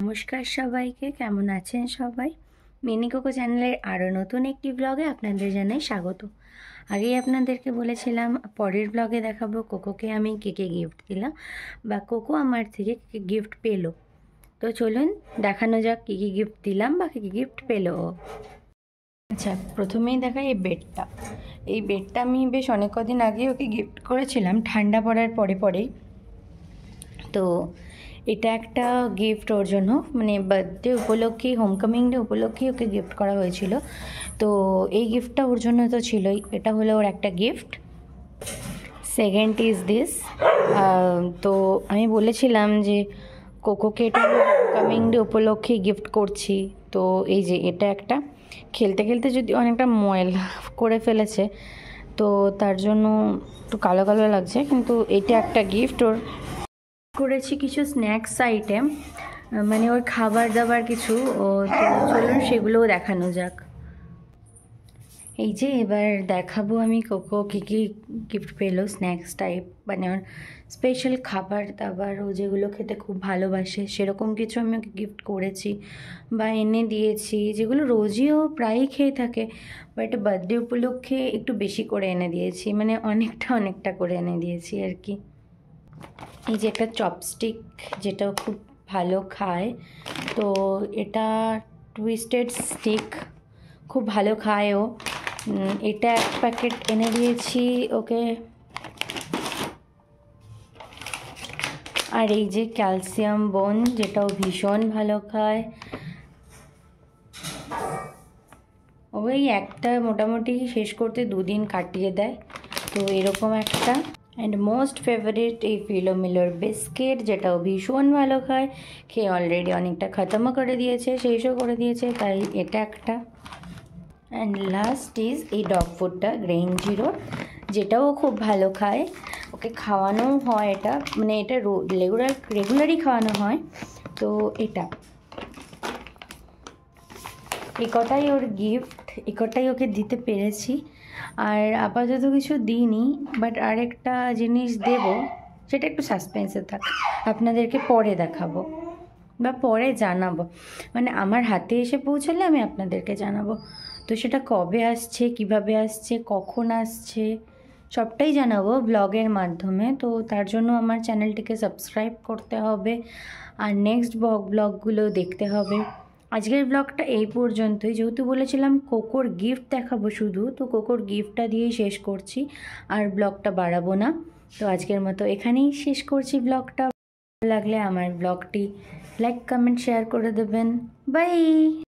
নমস্কার সবাইকে, কেমন আছেন সবাই? মিনি কোকো চ্যানেলের আরও নতুন একটি ব্লগে আপনাদের জানাই স্বাগত। আগেই আপনাদেরকে বলেছিলাম পরের ব্লগে দেখাবো কোকোকে আমি কী কী গিফট দিলাম বা কোকো আমার থেকে কী গিফট পেলো। তো চলুন দেখানো যাক কী কী গিফট দিলাম বা কী কী গিফট পেলো। আচ্ছা, প্রথমেই দেখা এই বেডটা। এই বেডটা আমি বেশ অনেক কদিন আগে ওকে গিফট করেছিলাম, ঠান্ডা পড়ার পরেই। তো এটা একটা গিফট ওর জন্য, মানে বার্থডে উপলক্ষে, হোমকামিং ডে উপলক্ষে ওকে গিফট করা হয়েছিল। তো এই গিফটটা ওর জন্য তো ছিলই, এটা হলো ওর একটা গিফট। Second is this. তো আমি বলেছিলাম যে কোকোকে এটা হোমকামিং ডে উপলক্ষে গিফট করছি। তো এই যে এটা একটা, খেলতে খেলতে যদি অনেকটা ময়লা করে ফেলেছে, তো তার জন্য একটু কালো কালো লাগছে, কিন্তু এটা একটা গিফট। ওর করেছি কিছু স্ন্যাক্স আইটেম, মানে ওর খাবার দাবার কিছু, তো চলুন সেগুলোও দেখানো যাক। এই যে এবার দেখাবো আমি কোকো কী কী গিফট পেলো স্ন্যাক্স টাইপ, মানে ওর স্পেশাল খাবার দাবার, ও যেগুলো খেতে খুব ভালোবাসে সেরকম কিছু আমি ওকে গিফট করেছি বা এনে দিয়েছি, যেগুলো রোজই ও প্রায়ই খেয়ে থাকে, বাট বার্থডে উপলক্ষে একটু বেশি করে এনে দিয়েছি, মানে অনেকটা করে এনে দিয়েছি আর কি। এই যে একটা চপস্টিক, যেটা খুব ভালো খায়, তো এটা টুইস্টেড স্টিক, খুব ভালো খায় ও। এটা এক প্যাকেট এনে দিয়েছি ওকে। আর এই যে ক্যালসিয়াম বোন, যেটাও ভীষণ ভালো খায়। ওই একটা মোটামুটি শেষ করতে 2 দিন কাটিয়ে দেয়, তো এরকম একটা। অ্যান্ড মোস্ট ফেভারিট এই ফিলো মিলোর বিস্কিট, যেটাও ভীষণ ভালো খায়, খেয়ে অলরেডি অনেকটা খতমও করে দিয়েছে, শেষও করে দিয়েছে, তাই এটা একটা। অ্যান্ড লাস্ট ইজ এই ডগ ফুডটা গ্রেইন জিরো, যেটাও খুব ভালো খায়, ওকে খাওয়ানো হয় এটা, মানে এটা রেগুলারই খাওয়ানো হয়। তো এটা এই কটাই ওর গিফট, এই কটাই ওকে দিতে পেরেছি। আর আপাতত কিছু দিইনি, বাট আরেকটা জিনিস দেব, সেটা একটু সাসপেন্সে থাক, আপনাদেরকে পরে দেখাবো বা পরে জানাবো, মানে আমার হাতে এসে পৌঁছালে আমি আপনাদেরকে জানাবো। তো সেটা কবে আসছে, কিভাবে আসছে, কখন আসছে, সবটাই জানাবো ব্লগের মাধ্যমে। তো তার জন্য আমার চ্যানেলটিকে সাবস্ক্রাইব করতে হবে আর নেক্সট ব্লগগুলো দেখতে হবে। আজকের ব্লগটা এই পর্যন্তই, যেহেতু বলেছিলাম কোকোর গিফট দেখাবো শুধু, তো কোকোর গিফটটা দিয়েই শেষ করছি, আর ব্লগটা বাড়াবো না। তো আজকের মতো এখানেই শেষ করছি ব্লগটা। ভালো লাগলে আমার ব্লগটি লাইক, কমেন্ট, শেয়ার করে দেবেন। বাই।